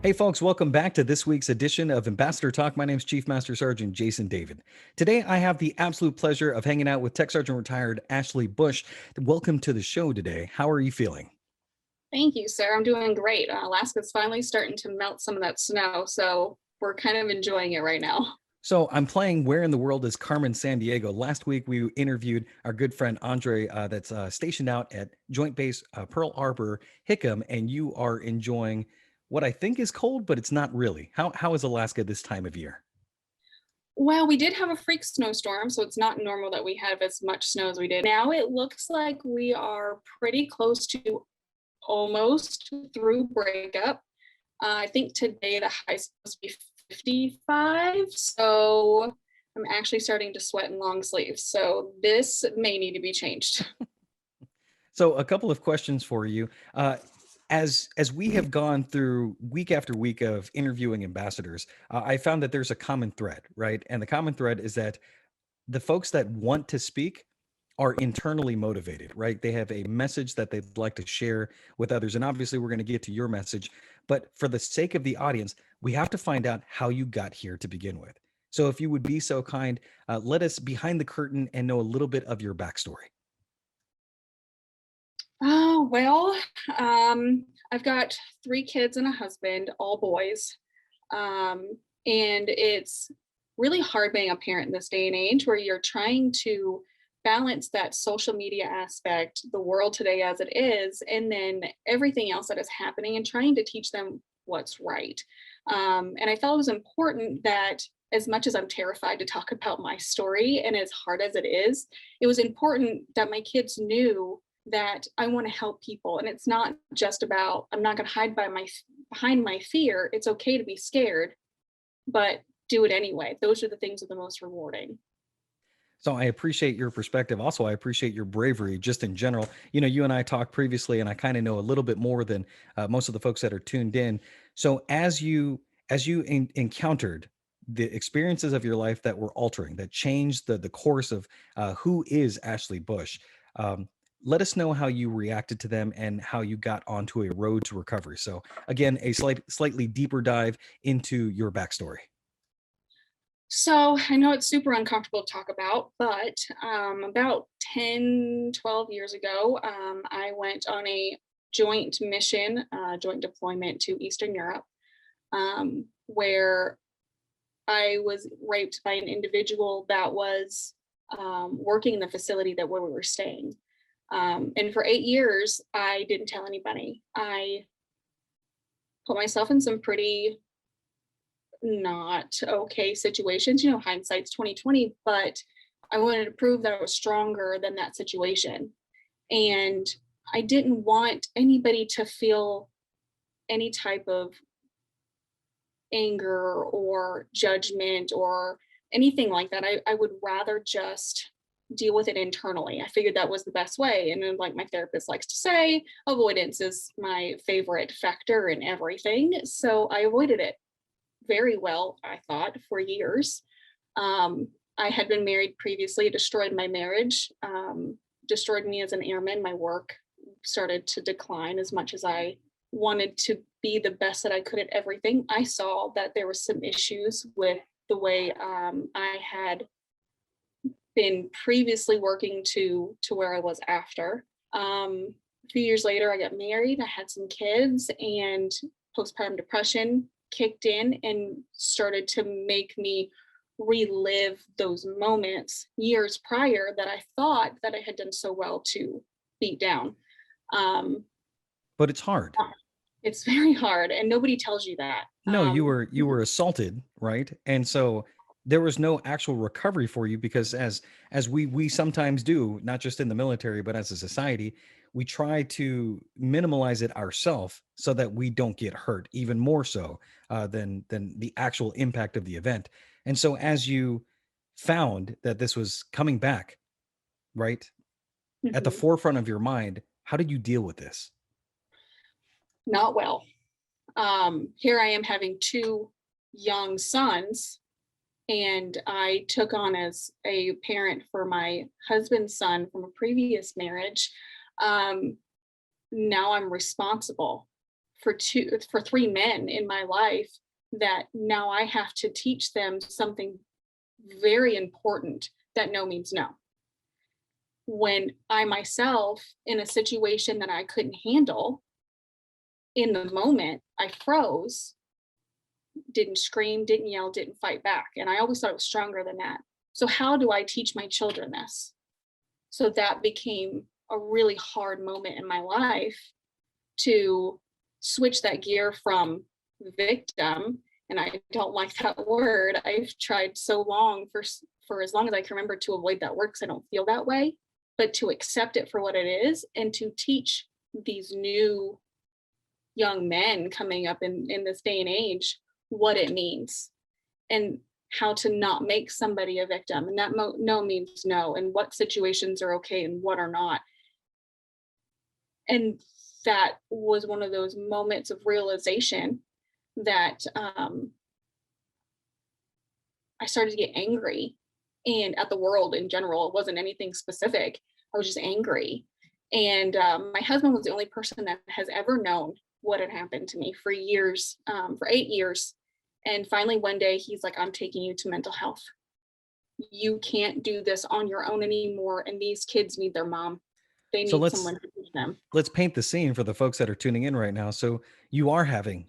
Hey folks, welcome back to this week's edition of Ambassador Talk. My name is Chief Master Sergeant Jason David. Today I have the absolute pleasure of hanging out with Tech Sergeant retired Ashleigh Bush. Welcome to the show today. How are you feeling? Thank you, sir. I'm doing great. Alaska's finally starting to melt some of that snow, so we're kind of enjoying it right now. So I'm playing Where in the World is Carmen Sandiego. Last week we interviewed our good friend Andre that's stationed out at Joint Base Pearl Harbor, Hickam, and you are enjoying what I think is cold, but it's not really. How is Alaska this time of year? Well, we did have a freak snowstorm, so it's not normal that we have as much snow as we did. Now it looks like we are pretty close to almost through breakup. I think today the high is supposed to be 55, so I'm actually starting to sweat in long sleeves. So this may need to be changed. So a couple of questions for you. As we have gone through week after week of interviewing ambassadors, I found that there's a common thread, right? And the common thread is that the folks that want to speak are internally motivated, right? They have a message that they'd like to share with others. And obviously, we're going to get to your message. But for the sake of the audience, we have to find out how you got here to begin with. So if you would be so kind, let us behind the curtain and know a little bit of your backstory. Oh, well, I've got 3 kids and a husband, all boys. And it's really hard being a parent in this day and age where you're trying to balance that social media aspect, the world today as it is, and then everything else that is happening and trying to teach them what's right. And I felt it was important that as much as I'm terrified to talk about my story and as hard as it was important that my kids knew that I want to help people. And it's not just about, I'm not going to hide behind my fear. It's okay to be scared, but do it anyway. Those are the things that are the most rewarding. So I appreciate your perspective. Also, I appreciate your bravery just in general. You know, you and I talked previously, and I kind of know a little bit more than most of the folks that are tuned in. So as you encountered the experiences of your life that were altering, that changed the course of who is Ashleigh Bush, um, let us know how you reacted to them and how you got onto a road to recovery. So again, a slightly deeper dive into your backstory. So I know it's super uncomfortable to talk about, but about 10, 12 years ago, I went on a joint mission, joint deployment to Eastern Europe, where I was raped by an individual that was working in the facility that where we were staying. And for 8 years, I didn't tell anybody. I put myself in some pretty not okay situations. You know, hindsight's 2020, but I wanted to prove that I was stronger than that situation. And I didn't want anybody to feel any type of anger or judgment or anything like that. I would rather just deal with it internally. I figured that was the best way. And then, like my therapist likes to say, avoidance is my favorite factor in everything. So I avoided it very well, I thought, for years. I had been married previously, it destroyed my marriage, destroyed me as an airman. My work started to decline as much as I wanted to be the best that I could at everything. I saw that there were some issues with the way I had been previously working to where I was after. A few years later, I got married. I had some kids, and postpartum depression kicked in and started to make me relive those moments years prior that I thought that I had done so well to beat down. Um, But it's hard. it's very hard, and nobody tells you that. No, you were assaulted, right? And so there was no actual recovery for you because as we sometimes do, not just in the military, but as a society, we try to minimalize it ourselves so that we don't get hurt even more so than the actual impact of the event. And so as you found that this was coming back, right, at the Mhm. forefront of your mind, how did you deal with this? Not well. Here I am having 2 young sons, and I took on as a parent for my husband's son from a previous marriage. Um, Now I'm responsible for three men in my life, that now I have to teach them something very important, that no means no. When I myself, in a situation that I couldn't handle, in the moment, I froze, didn't scream, didn't yell, didn't fight back. And I always thought it was stronger than that. So, how do I teach my children this? So, that became a really hard moment in my life, to switch that gear from victim. And I don't like that word. I've tried so long, for as long as I can remember, to avoid that word because I don't feel that way, but to accept it for what it is and to teach these new young men coming up in this day and age what it means, and how to not make somebody a victim, and that no means no, and what situations are okay and what are not. And that was one of those moments of realization that I started to get angry, and at the world in general. It wasn't anything specific. I was just angry. And my husband was the only person that has ever known what had happened to me for years, for 8 years. And finally, one day, he's like, I'm taking you to mental health. You can't do this on your own anymore. And these kids need their mom. They So need let's someone to teach them. let's paint the scene for the folks that are tuning in right now. So you are having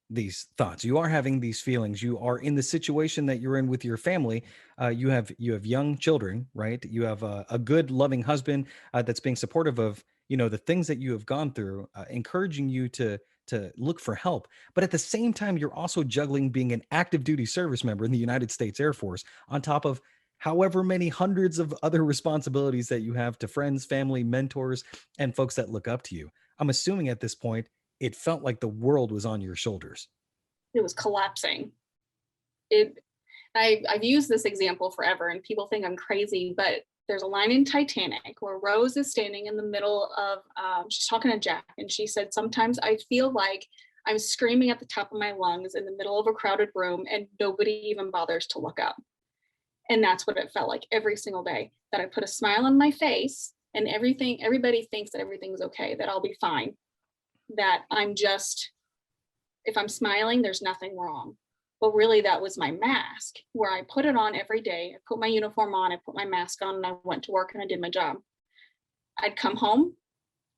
these thoughts, you are having these feelings, you are in the situation that you're in with your family. You have young children, right? You have a good loving husband that's being supportive of the things that you have gone through, encouraging you to look for help. But at the same time, you're also juggling being an active duty service member in the United States Air Force, on top of however many hundreds of other responsibilities that you have to friends, family, mentors, and folks that look up to you. I'm assuming at this point it felt like the world was on your shoulders. It was collapsing. It I've used this example forever, and people think I'm crazy, but there's a line in Titanic where Rose is standing in the middle of, she's talking to Jack, and she said, sometimes I feel like I'm screaming at the top of my lungs in the middle of a crowded room, and nobody even bothers to look up. And that's what it felt like every single day, that I put a smile on my face, and everybody thinks that everything's okay, that I'll be fine, that I'm just, if I'm smiling, there's nothing wrong. But really, that was my mask, where I put it on every day. I put my uniform on, I put my mask on, and I went to work and I did my job. I'd come home,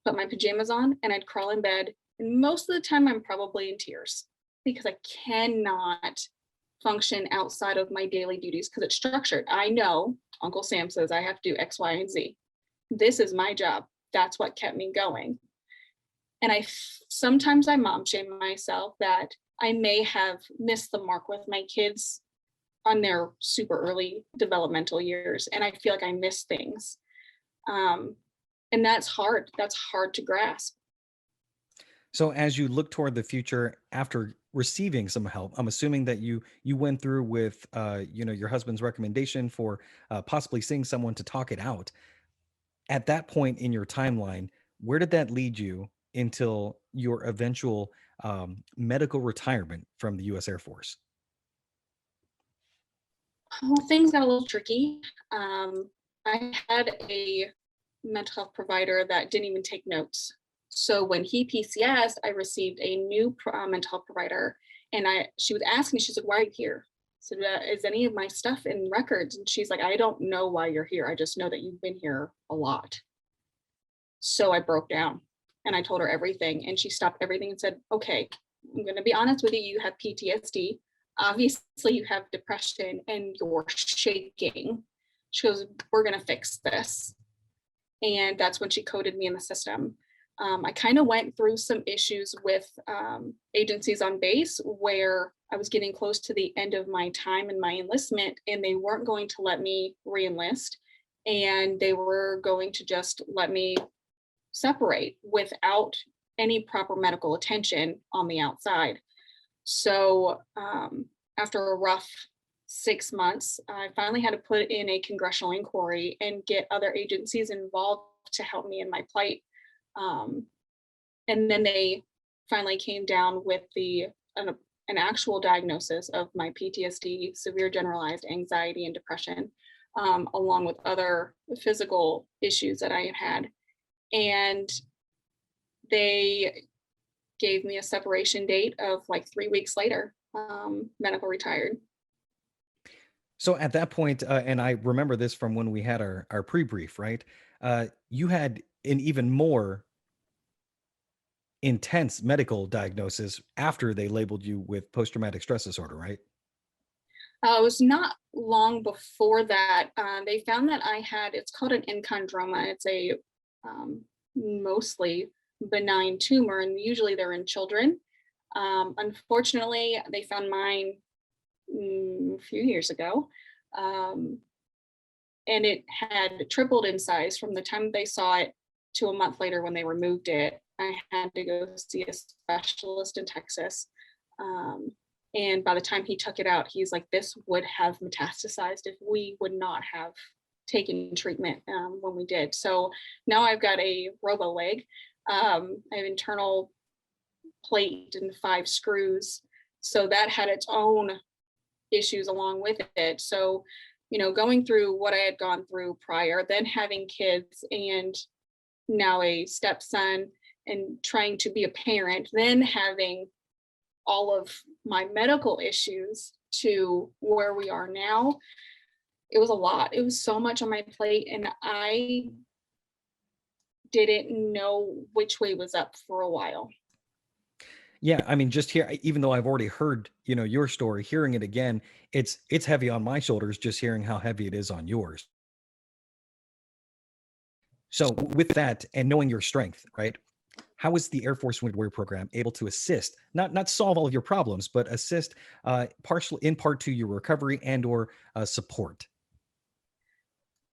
put my pajamas on, and I'd crawl in bed. And most of the time, I'm probably in tears, because I cannot function outside of my daily duties because it's structured. I know Uncle Sam says I have to do X, Y, and Z. This is my job. That's what kept me going. And sometimes I mom shame myself that I may have missed the mark with my kids on their super early developmental years, and I feel like I missed things. And that's hard. That's hard to grasp. So as you look toward the future after receiving some help, I'm assuming that you went through with your husband's recommendation for possibly seeing someone to talk it out. At that point in your timeline, where did that lead you until your eventual medical retirement from the U.S. Air Force? Well, things got a little tricky. I had a mental health provider that didn't even take notes. So when he PCS, I received a new mental health provider, and she was asking me, she's like, "Why are you here?" So is any of my stuff in records? And she's like, "I don't know why you're here. I just know that you've been here a lot." So I broke down and I told her everything, and she stopped everything and said, "Okay, I'm going to be honest with you. You have PTSD. Obviously, you have depression and you're shaking." She goes, "We're going to fix this." And that's when she coded me in the system. I kind of went through some issues with agencies on base, where I was getting close to the end of my time in my enlistment, and they weren't going to let me re-enlist, and they were going to just let me separate without any proper medical attention on the outside. So after a rough 6 months, I finally had to put in a congressional inquiry and get other agencies involved to help me in my plight. And then they finally came down with an actual diagnosis of my PTSD, severe generalized anxiety and depression, along with other physical issues that I had had. And they gave me a separation date of like 3 weeks later, medical retired. So at that point, and I remember this from when we had our pre-brief, right? You had an even more intense medical diagnosis after they labeled you with post-traumatic stress disorder, right? It was not long before that. They found that I had, it's called an enchondroma. It's a mostly benign tumor, and usually they're in children. Unfortunately, they found mine a few years ago. Um, and it had tripled in size from the time they saw it to a month later when they removed it. I had to go see a specialist in Texas. Um, and by the time he took it out, he's like, this would have metastasized if we would not have taken treatment when we did. So now I've got a robo leg. I have internal plate and 5 screws. So that had its own issues along with it. So, going through what I had gone through prior, then having kids and now a stepson and trying to be a parent, then having all of my medical issues to where we are now, it was a lot. It was so much on my plate, and I didn't know which way was up for a while. Yeah, I mean, just here, even though I've already heard, your story, hearing it again, it's heavy on my shoulders just hearing how heavy it is on yours. So with that and knowing your strength, right? How is the Air Force Wounded Warrior Program able to assist, not solve all of your problems, but assist partially in part to your recovery and or support?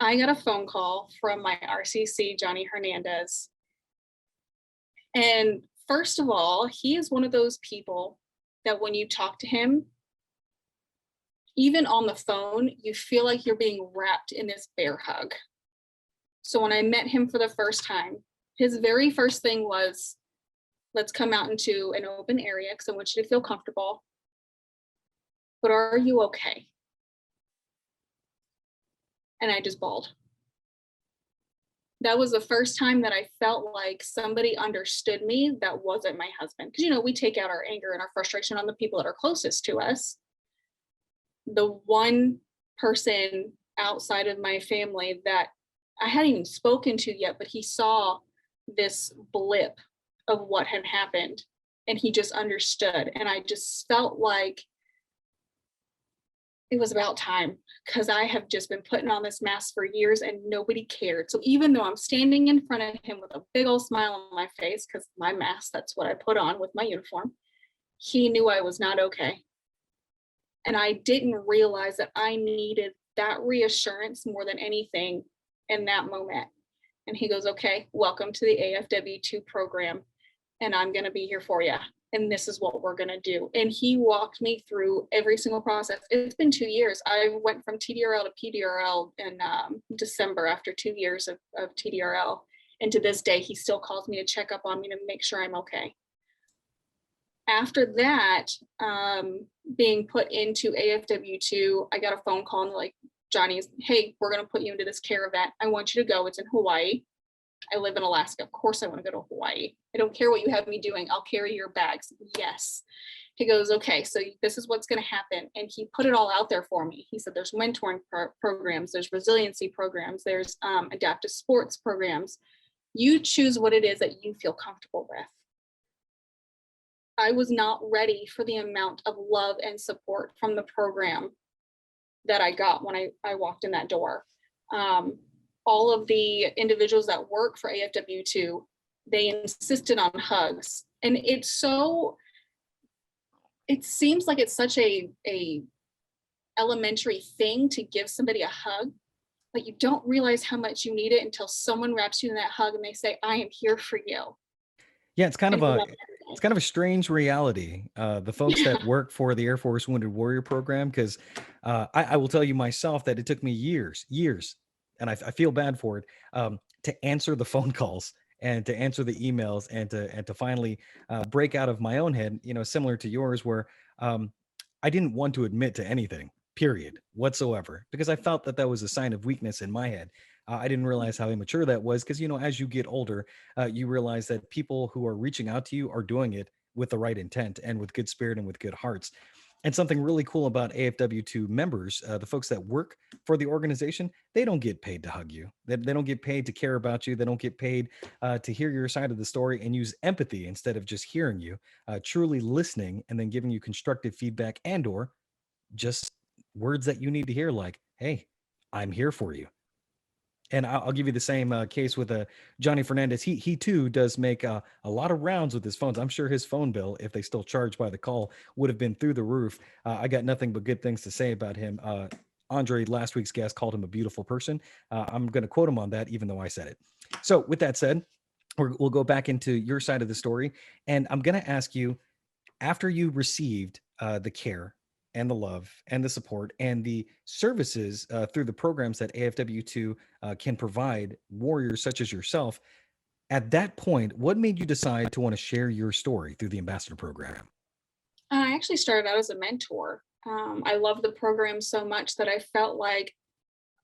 I got a phone call from my RCC, Johnny Hernandez. And first of all, he is one of those people that when you talk to him, even on the phone, you feel like you're being wrapped in this bear hug. So when I met him for the first time, his very first thing was, let's come out into an open area because I want you to feel comfortable. But are you okay? And I just bawled. That was the first time that I felt like somebody understood me that wasn't my husband. Because, we take out our anger and our frustration on the people that are closest to us. The one person outside of my family that I hadn't even spoken to yet, but he saw this blip of what had happened and he just understood. And I just felt like it was about time because I have just been putting on this mask for years and nobody cared. So even though I'm standing in front of him with a big old smile on my face, because my mask, that's what I put on with my uniform, he knew I was not okay. And I didn't realize that I needed that reassurance more than anything in that moment. And he goes, okay, welcome to the AFW2 program. And I'm going to be here for you. And this is what we're going to do. And he walked me through every single process. It's been 2 years. I went from TDRL to PDRL in December after 2 years of TDRL. And to this day, he still calls me to check up on me to make sure I'm okay. After that, being put into AFW2, I got a phone call and like, Johnny's, hey, we're going to put you into this care event. I want you to go. It's in Hawaii. I live in Alaska. Of course I want to go to Hawaii. I don't care what you have me doing. I'll carry your bags. Yes. He goes, okay, so this is what's going to happen. And he put it all out there for me. He said, there's mentoring programs, there's resiliency programs, there's adaptive sports programs. You choose what it is that you feel comfortable with. I was not ready for the amount of love and support from the program that I got when I walked in that door. All of the individuals that work for AFW2, they insisted on hugs. And it seems like it's such a elementary thing to give somebody a hug, but you don't realize how much you need it until someone wraps you in that hug and they say, I am here for you. Yeah, it's kind And of a it's kind of a strange reality. The folks that work for the Air Force Wounded Warrior Program, because I will tell you myself that it took me years, and I feel bad for it, to answer the phone calls and to answer the emails and to finally break out of my own head. Similar to yours, where I didn't want to admit to anything, period, whatsoever, because I felt that that was a sign of weakness in my head. I didn't realize how immature that was because, as you get older, you realize that people who are reaching out to you are doing it with the right intent and with good spirit and with good hearts. And something really cool about AFW2 members, the folks that work for the organization, they don't get paid to hug you. They don't get paid to care about you. They don't get paid to hear your side of the story and use empathy instead of just hearing you, truly listening and then giving you constructive feedback and/or just words that you need to hear, like, "Hey, I'm here for you." And I'll give you the same case with Johnny Fernandez. He too does make a lot of rounds with his phones. I'm sure his phone bill, if they still charge by the call, would have been through the roof. I got nothing but good things to say about him. Andre, last week's guest, called him a beautiful person. I'm going to quote him on that, even though I said it. So, with that said, we'll go back into your side of the story, and I'm going to ask you, after you received the care and the love and the support and the services through the programs that AFW2 can provide warriors such as yourself, at that point, what made you decide to want to share your story through the ambassador program? I actually started out as a mentor. I love the program so much that I felt like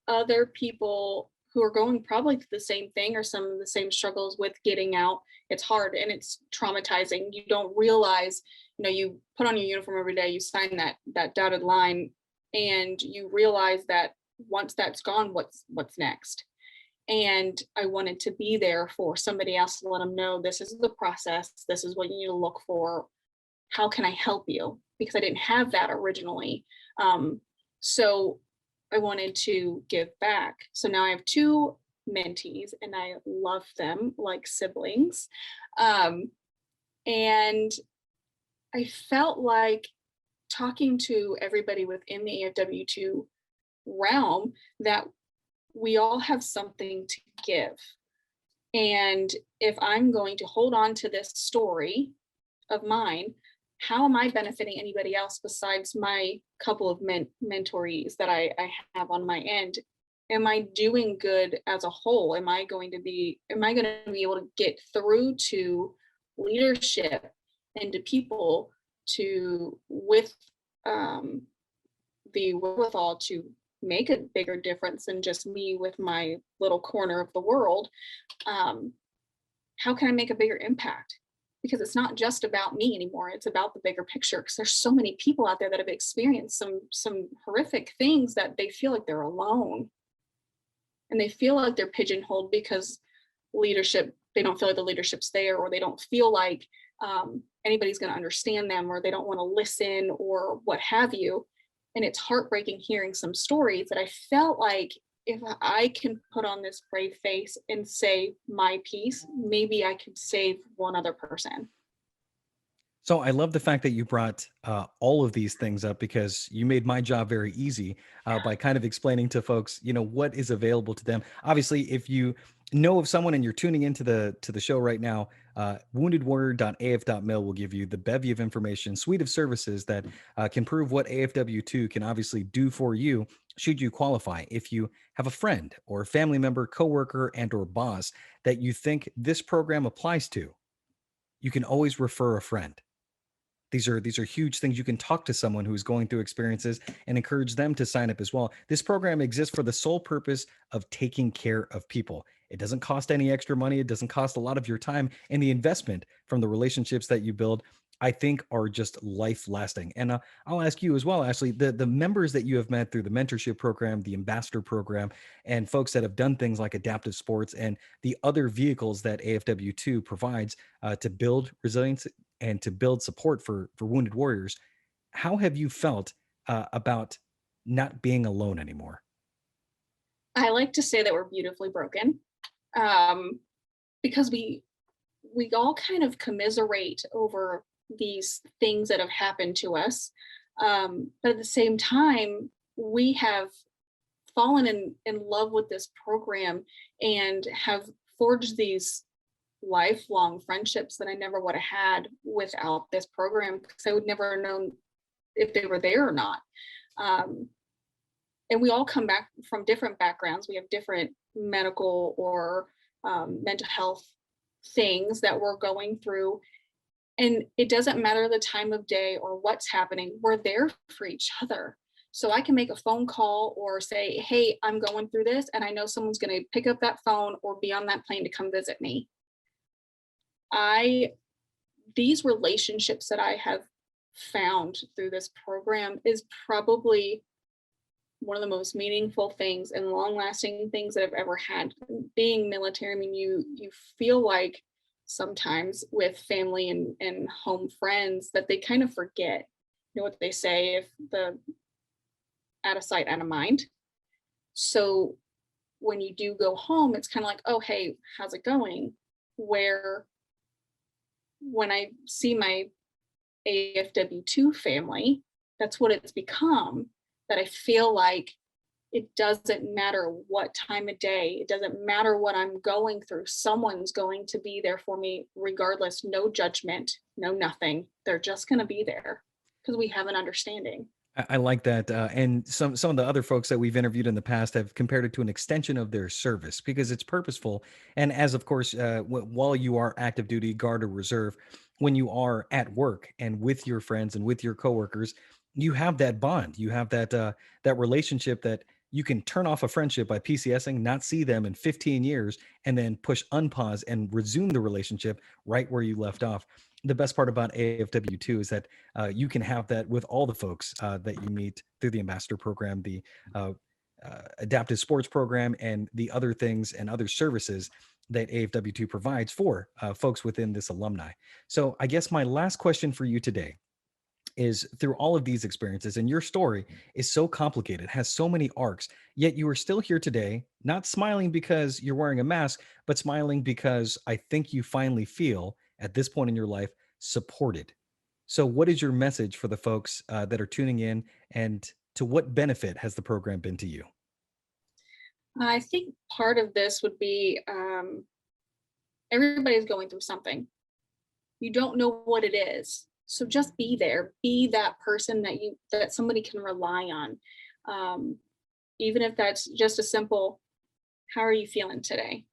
other people who are going probably through the same thing or some of the same struggles with getting out. It's hard and it's traumatizing. You don't realize, you put on your uniform every day, you sign that dotted line, and you realize that once that's gone, what's next. And I wanted to be there for somebody else to let them know this is the process, this is what you need to look for, how can I help you? Because I didn't have that originally. So I wanted to give back. So now I have two mentees and I love them like siblings. Um, and I felt like talking to everybody within the AFW2 realm that we all have something to give. And if I'm going to hold on to this story of mine, how am I benefiting anybody else besides my couple of mentorees that I have on my end? Am I doing good as a whole? Am I going to be able to get through to leadership and to people to with um, the wherewithal to make a bigger difference than just me with my little corner of the world? um, how can I make a bigger impact? Because it's not just about me anymore. It's about the bigger picture. Because there's so many people out there that have experienced some horrific things that they feel like they're alone, and they feel like they're pigeonholed because leadership. They don't feel like the leadership's there, or they don't feel like anybody's going to understand them, or they don't want to listen, or what have you. And it's heartbreaking hearing some stories that I felt like if I can put on this brave face and say my piece, maybe I could save one other person. So I love the fact that you brought all of these things up because you made my job very easy by kind of explaining to folks, what is available to them. Obviously, if you know of someone and you're tuning into the show right now, woundedwarrior.af.mil will give you the bevy of information, suite of services that can prove what AFW2 can obviously do for you should you qualify. If you have a friend or a family member, coworker, and/or boss that you think this program applies to, you can always refer a friend. These are huge things. You can talk to someone who's going through experiences and encourage them to sign up as well. This program exists for the sole purpose of taking care of people. It doesn't cost any extra money. It doesn't cost a lot of your time, and the investment from the relationships that you build, I think, are just life lasting. And I'll ask you as well, Ashley, the members that you have met through the mentorship program, the ambassador program, and folks that have done things like adaptive sports and the other vehicles that AFW2 provides to build resilience and to build support for wounded warriors. How have you felt about not being alone anymore? I like to say that we're beautifully broken, um, because we all kind of commiserate over these things that have happened to us. But at the same time, we have fallen in love with this program and have forged these lifelong friendships that I never would have had without this program, because I would never have known if they were there or not. Um, and we all come back from different backgrounds. We have different medical or mental health things that we're going through. And it doesn't matter the time of day or what's happening, we're there for each other. So I can make a phone call or say, hey, I'm going through this, and I know someone's going to pick up that phone or be on that plane to come visit me. I These relationships that I have found through this program is probably one of the most meaningful things and long lasting things that I've ever had. Being military, I mean, you feel like sometimes with family and home friends that they kind of forget. You know what they say, if the out of sight, out of mind. So when you do go home, it's kind of like, oh hey, how's it going? Where when I see my AFW2 family, that's what it's become. That I feel like it doesn't matter what time of day, it doesn't matter what I'm going through. Someone's going to be there for me regardless, no judgment, no nothing. They're just going to be there because we have an understanding. I like that, and some of the other folks that we've interviewed in the past have compared it to an extension of their service because it's purposeful. And as of course, while you are active duty, guard, or reserve, when you are at work and with your friends and with your coworkers, you have that bond. You have that relationship that you can turn off a friendship by PCSing, not see them in 15 years, and then push unpause and resume the relationship right where you left off. The best part about AFW2 is that you can have that with all the folks that you meet through the ambassador program, the uh, adaptive sports program, and the other things and other services that AFW2 provides for folks within this alumni. So, I guess my last question for you today is, through all of these experiences, and your story is so complicated, has so many arcs, yet you are still here today, not smiling because you're wearing a mask, but smiling because I think you finally feel at this point in your life supported. So, what is your message for the folks that are tuning in, and to what benefit has the program been to you? I think part of this would be everybody's going through something. You don't know what it is. So just be there. Be that person that somebody can rely on. Um, Even if that's just a simple, how are you feeling today?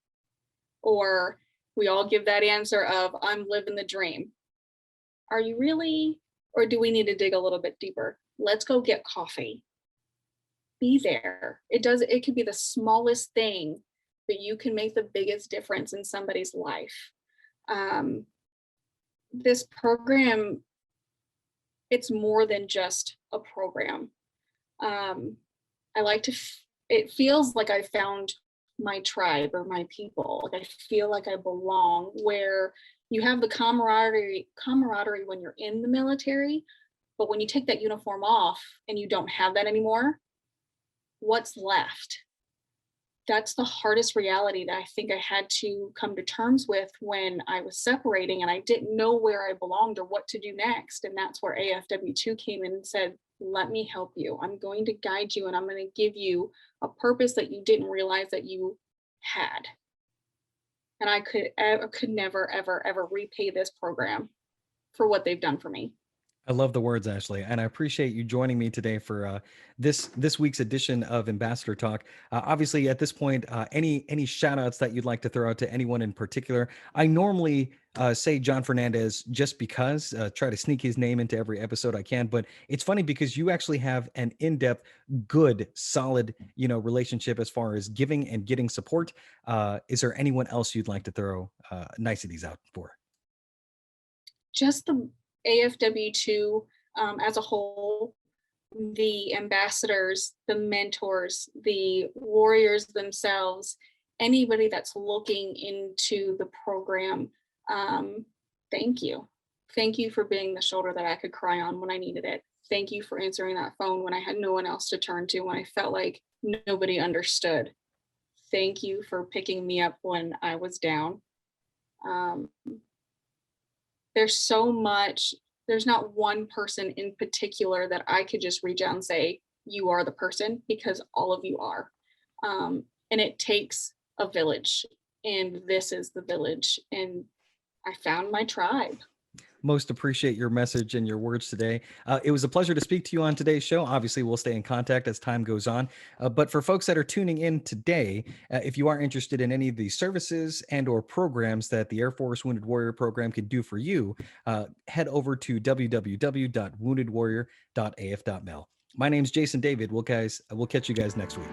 Or we all give that answer of, I'm living the dream. Are you really? Or do we need to dig a little bit deeper? Let's go get coffee. Be there. It could be the smallest thing, but you can make the biggest difference in somebody's life. Um, this program, it's more than just a program. Um, I like to, it feels like I found my tribe or my people. Like I feel like I belong, where you have the camaraderie when you're in the military, but when you take that uniform off and you don't have that anymore, what's left? That's the hardest reality that I think I had to come to terms with when I was separating and I didn't know where I belonged or what to do next. And that's where AFW2 came in and said, let me help you. I'm going to guide you and I'm going to give you a purpose that you didn't realize that you had. And I could never, ever, ever repay this program for what they've done for me. I love the words, Ashley, and I appreciate you joining me today for this week's edition of Ambassador Talk. Obviously, at this point, any shout outs that you'd like to throw out to anyone in particular? I normally say John Fernandez just because, try to sneak his name into every episode I can, but it's funny because you actually have an in-depth, good, solid, relationship as far as giving and getting support. Is there anyone else you'd like to throw niceties out for? Just the AFW2 as a whole, the ambassadors, the mentors, the warriors themselves, anybody that's looking into the program, um, thank you. Thank you for being the shoulder that I could cry on when I needed it. Thank you for answering that phone when I had no one else to turn to, when I felt like nobody understood. Thank you for picking me up when I was down. Um, there's so much, there's not one person in particular that I could just reach out and say, you are the person, because all of you are. And it takes a village, and this is the village. And I found my tribe. Most appreciate your message and your words today. It was a pleasure to speak to you on today's show. Obviously, we'll stay in contact as time goes on. But for folks that are tuning in today, if you are interested in any of the services and or programs that the Air Force Wounded Warrior Program can do for you, head over to www.woundedwarrior.af.mil. My name's Jason David. We'll catch you guys next week.